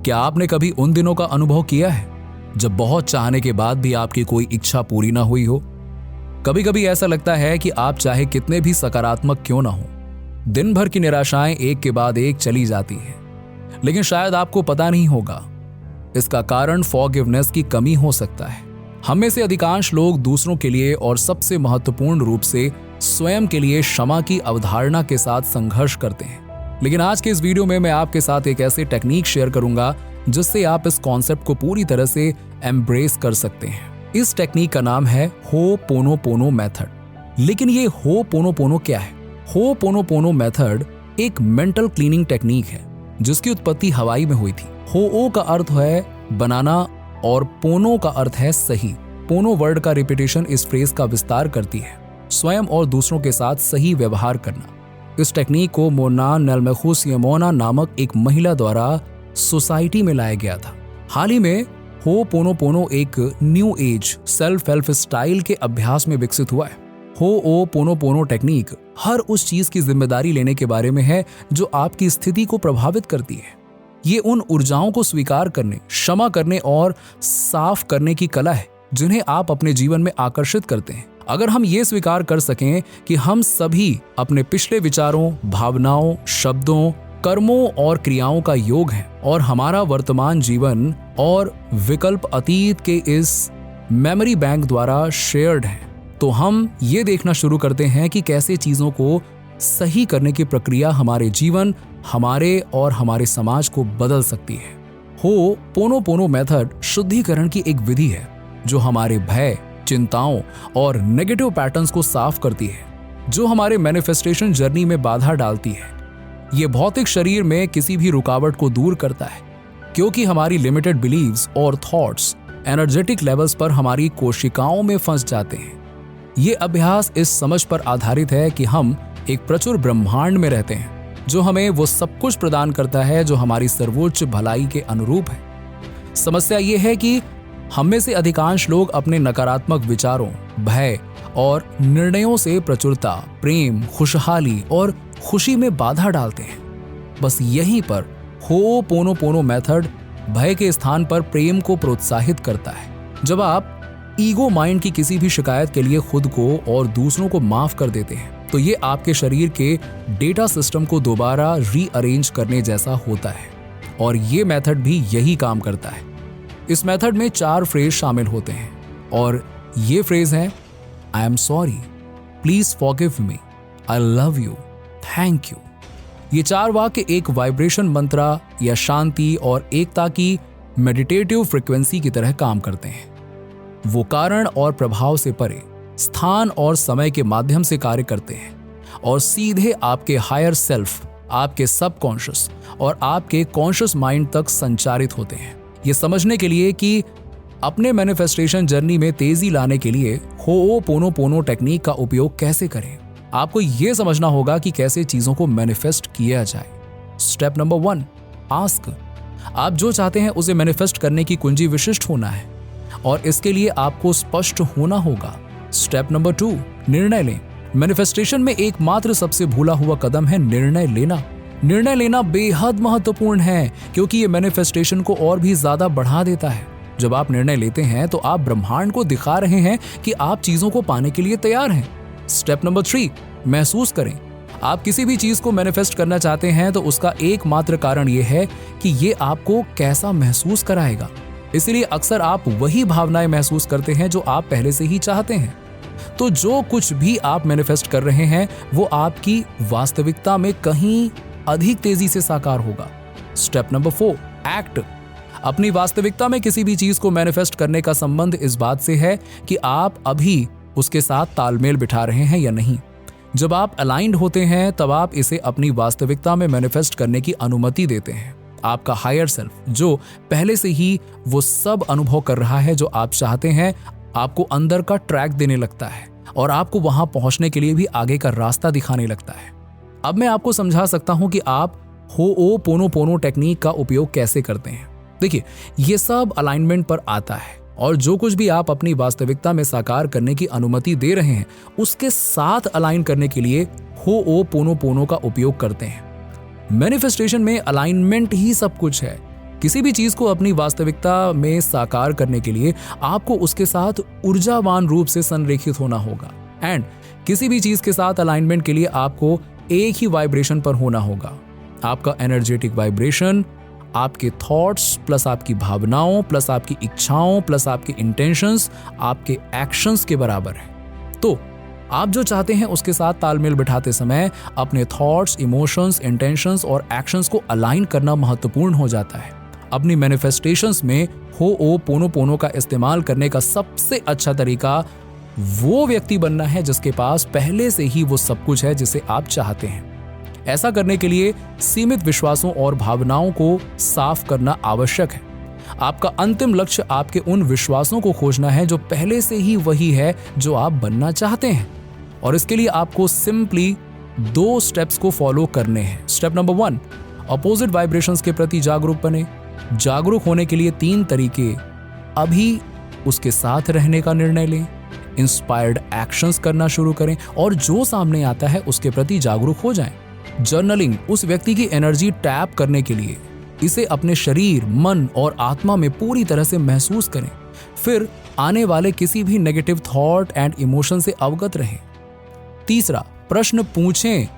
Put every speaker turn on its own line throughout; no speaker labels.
क्या आपने कभी उन दिनों का अनुभव किया है जब बहुत चाहने के बाद भी आपकी कोई इच्छा पूरी ना हुई हो? कभी कभी ऐसा लगता है कि आप चाहे कितने भी सकारात्मक क्यों ना हो, दिन भर की निराशाएं एक के बाद एक चली जाती हैं। लेकिन शायद आपको पता नहीं होगा, इसका कारण फॉरगिवनेस की कमी हो सकता है। हम में से अधिकांश लोग दूसरों के लिए और सबसे महत्वपूर्ण रूप से स्वयं के लिए क्षमा की अवधारणा के साथ संघर्ष करते हैं। लेकिन आज के इस वीडियो में मैं आपके साथ एक ऐसे टेक्निक शेयर करूंगा जिससे आप इस कॉन्सेप्ट को पूरी तरह से एम्ब्रेस कर सकते हैं। इस टेक्निक का नाम है होपोनोपोनो मेथड। लेकिन ये होपोनोपोनो क्या है? होपोनोपोनो मेथड एक मेंटल क्लीनिंग टेक्निक है जिसकी उत्पत्ति हवाई में हुई थी। हो का अर्थ है बनाना और पोनो का अर्थ है सही। पोनो वर्ड का रिपीटेशन इस फ्रेज का विस्तार करती है, स्वयं और दूसरों के साथ सही व्यवहार करना। इस टेक्निक को मोना नेल्मेखुसियमोना नामक एक महिला द्वारा सोसाइटी में लाया गया था। हाल ही में होपोनोपोनो एक new age self help style के अभ्यास में विकसित हुआ है। होपोनोपोनो टेक्निक हर उस चीज की जिम्मेदारी लेने के बारे में है जो आपकी स्थिति को प्रभावित करती है। ये उन ऊर्जाओं को स्वीकार करने, क्षमा करने और साफ करने की कला है जिन्हें आप अपने जीवन में आकर्षित करते हैं। अगर हम ये स्वीकार कर सकें कि हम सभी अपने पिछले विचारों, भावनाओं, शब्दों, कर्मों और क्रियाओं का योग हैं और हमारा वर्तमान जीवन और विकल्प अतीत के इस मेमोरी बैंक द्वारा शेयर्ड हैं, तो हम ये देखना शुरू करते हैं कि कैसे चीजों को सही करने की प्रक्रिया हमारे जीवन, हमारे और हमारे समाज को बदल सकती है। होपोनोपोनो मेथड शुद्धिकरण की एक विधि है जो हमारे भय, चिंताओं और नेगेटिव पैटर्न्स को साफ करती है, जो हमारे मैनिफेस्टेशन जर्नी में बाधा डालती है। ये भौतिक शरीर में किसी भी रुकावट को दूर करता है, क्योंकि हमारी लिमिटेड बिलीव्स और थॉट्स एनर्जेटिक लेवल्स पर हमारी कोशिकाओं में फंस जाते हैं। ये अभ्यास इस समझ पर आधारित है कि हम एक प्रचुर ब्रह्मांड में रहते हैं जो हमें वो सब कुछ प्रदान करता है जो हमारी सर्वोच्च भलाई के अनुरूप है। समस्या ये है कि हम में से अधिकांश लोग अपने नकारात्मक विचारों, भय और निर्णयों से प्रचुरता, प्रेम, खुशहाली और खुशी में बाधा डालते हैं। बस यहीं पर होपोनोपोनो मेथड भय के स्थान पर प्रेम को प्रोत्साहित करता है। जब आप ईगो माइंड की किसी भी शिकायत के लिए खुद को और दूसरों को माफ कर देते हैं, तो ये आपके शरीर के डेटा सिस्टम को दोबारा रीअरेंज करने जैसा होता है। और ये मेथड भी यही काम करता है। इस मेथड में 4 फ्रेज शामिल होते हैं और ये फ्रेज हैं: I am sorry, please forgive me, I love you, thank you. ये 4 वाक्य एक वाइब्रेशन मंत्रा या शांति और एकता की मेडिटेटिव फ्रीक्वेंसी की तरह काम करते हैं। वो कारण और प्रभाव से परे, स्थान और समय के माध्यम से कार्य करते हैं और सीधे आपके हायर सेल्फ, आपके सबकॉन्शियस और आपके कॉन्शियस माइंड तक संचारित होते हैं। ये समझने के लिए कि अपने मैनिफेस्टेशन जर्नी में तेजी लाने के लिए होपोनोपोनो टेक्निक का उपयोग कैसे करें, आपको यह समझना होगा कि कैसे चीजों को मैनिफेस्ट किया जाए। Step number 1, ask. आप जो चाहते हैं उसे मैनिफेस्ट करने की कुंजी विशिष्ट होना है और इसके लिए आपको स्पष्ट होना होगा। स्टेप नंबर 2, निर्णय लें। मैनिफेस्टेशन में एकमात्र सबसे भूला हुआ कदम है निर्णय लेना। निर्णय लेना बेहद महत्वपूर्ण है क्योंकि ये मैनिफेस्टेशन को और भी ज्यादा बढ़ा देता है। जब आप निर्णय लेते हैं तो आप ब्रह्मांड को दिखा रहे हैं कि आप चीजों को पाने के लिए तैयार हैं। स्टेप नंबर 3, महसूस करें। आप किसी भी चीज को मैनिफेस्ट करना चाहते हैं तो उसका एकमात्र कारण यह है कि ये आपको कैसा महसूस कराएगा। इसलिए अक्सर आप वही भावनाएं महसूस करते हैं जो आप पहले से ही चाहते हैं। तो जो कुछ भी आप मैनिफेस्ट कर रहे हैं वो आपकी वास्तविकता में कहीं अधिक तेजी से साकार होगा। Step number 4, act. अपनी वास्तविकता में किसी भी चीज को मैनिफेस्ट करने का संबंध इस बात से है कि आप अभी उसके साथ तालमेल बिठा रहे हैं या नहीं। जब आप अलाइंड होते हैं तब आप इसे अपनी वास्तविकता में मैनिफेस्ट करने की अनुमति देते हैं। आपका हायर सेल्फ, जो पहले से ही वो सब अनुभव कर रहा है जो आप चाहते हैं, आपको अंदर का ट्रैक देने लगता है और आपको वहां पहुंचने के लिए भी आगे का रास्ता दिखाने लगता है। अब मैं आपको समझा सकता हूं कि आप होपोनोपोनो टेक्निक का उपयोग कैसे करते हैं। देखिए, ये सब अलाइनमेंट पर आता है और जो कुछ भी आप अपनी वास्तविकता में साकार करने की अनुमति दे रहे हैं उसके साथ अलाइन करने के लिए होपोनोपोनो का उपयोग करते हैं। मैनिफेस्टेशन में अलाइनमेंट ही सब कुछ है। किसी भी चीज को अपनी वास्तविकता में साकार करने के लिए आपको उसके साथ ऊर्जावान रूप से संरेखित होना होगा एंड किसी भी चीज के साथ अलाइनमेंट के लिए आपको एक ही वाइब्रेशन पर होना होगा। आपका एनर्जेटिक वाइब्रेशन आपके थॉट्स प्लस आपकी भावनाओं प्लस आपकी इच्छाओं प्लस आपके इंटेंशंस आपके एक्शंस के बराबर है। तो आप जो चाहते हैं उसके साथ तालमेल बिठाते समय अपने थॉट्स, इमोशंस, इंटेंशंस और एक्शंस को अलाइन करना महत्वपूर्ण हो जाता है। अपनी मैनिफेस्टेशंस में होओपोनोपोनो का इस्तेमाल करने का सबसे अच्छा तरीका वो व्यक्ति बनना है जिसके पास पहले से ही वो सब कुछ है जिसे आप चाहते हैं। ऐसा करने के लिए सीमित विश्वासों और भावनाओं को साफ करना आवश्यक है। आपका अंतिम लक्ष्य आपके उन विश्वासों को खोजना है जो पहले से ही वही है जो आप बनना चाहते हैं, और इसके लिए आपको सिंपली 2 स्टेप्स को फॉलो करने हैं। स्टेप नंबर 1, अपोजिट वाइब्रेशंस के प्रति जागरूक बने। जागरूक होने के लिए 3 तरीके: अभी उसके साथ रहने का निर्णय लें, इंस्पायर्ड एक्शंस करना शुरू करें और जो सामने आता है उसके प्रति जागरूक हो जाएं। जर्नलिंग उस व्यक्ति की एनर्जी टैप करने के लिए, इसे अपने शरीर, मन और आत्मा में पूरी तरह से महसूस करें। फिर आने वाले किसी भी नेगेटिव थॉट एंड इमोशन से अवगत रहें। तीसरा, प्रश्न पूछें।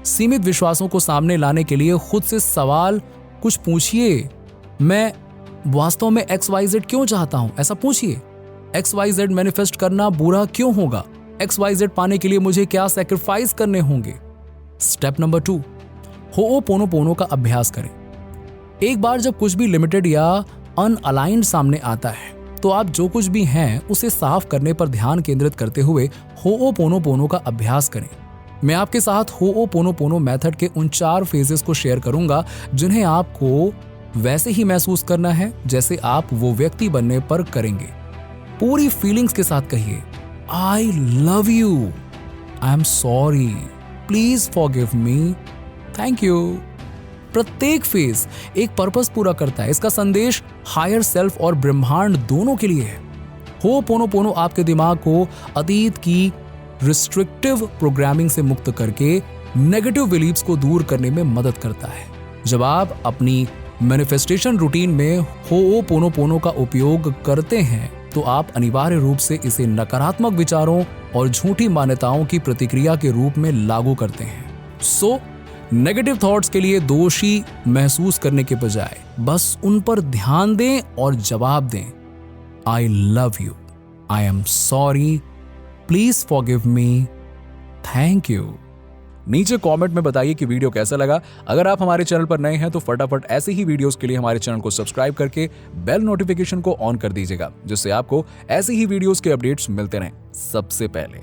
सीमित विश्वासों को सामने लाने के लिए खुद से सवाल कुछ पूछिए। मैं वास्तव में XYZ क्यों चाहता हूं? ऐसा पूछिए। XYZ मैनिफेस्ट करना बुरा क्यों होगा? XYZ पाने के लिए मुझे क्या सैक्रिफाइस करने होंगे? स्टेप नंबर 2, होओपोनोपोनो का अभ्यास करें। एक बार जब कुछ भी लिमिटेड या अनअलाइंड सामने आता है तो आप जो कुछ भी हैं उसे साफ करने पर ध्यान केंद्रित करते हुए होओपोनोपोनो का अभ्यास करें। मैं आपके साथ होओपोनोपोनो मेथड के उन 4 फेजेस को शेयर करूंगा जिन्हें आपको वैसे ही महसूस करना है जैसे आप वो व्यक्ति बनने पर करेंगे। पूरी फीलिंग्स के साथ कहिए, I love you, I am sorry, please forgive me, thank you. प्रत्येक फेज एक पर्पस पूरा करता है। इसका संदेश हायर सेल्फ और ब्रह्मांड दोनों के लिए है। होओपोनोपोनो आपके दिमाग को अतीत की रिस्ट्रिक्टिव प्रोग्रामिंग से मुक्त करके नेगेटिव बिलीव्स को दूर करने में मदद करता है। जब आप अपनी मैनिफेस्टेशन रूटीन में होओपोनोपोनो का उपयोग करते हैं तो आप अनिवार्य रूप से इसे नकारात्मक विचारों और झूठी मान्यताओं की प्रतिक्रिया के रूप में लागू करते हैं। नेगेटिव थॉट्स के लिए दोषी महसूस करने के बजाय बस उन पर ध्यान दें और जवाब दें, I love you, I am sorry, please forgive me, thank you. नीचे कमेंट में बताइए कि वीडियो कैसा लगा। अगर आप हमारे चैनल पर नए हैं तो फटाफट ऐसे ही वीडियोस के लिए हमारे चैनल को सब्सक्राइब करके बेल नोटिफिकेशन को ऑन कर दीजिएगा, जिससे आपको ऐसे ही वीडियोस के अपडेट्स मिलते रहें सबसे पहले।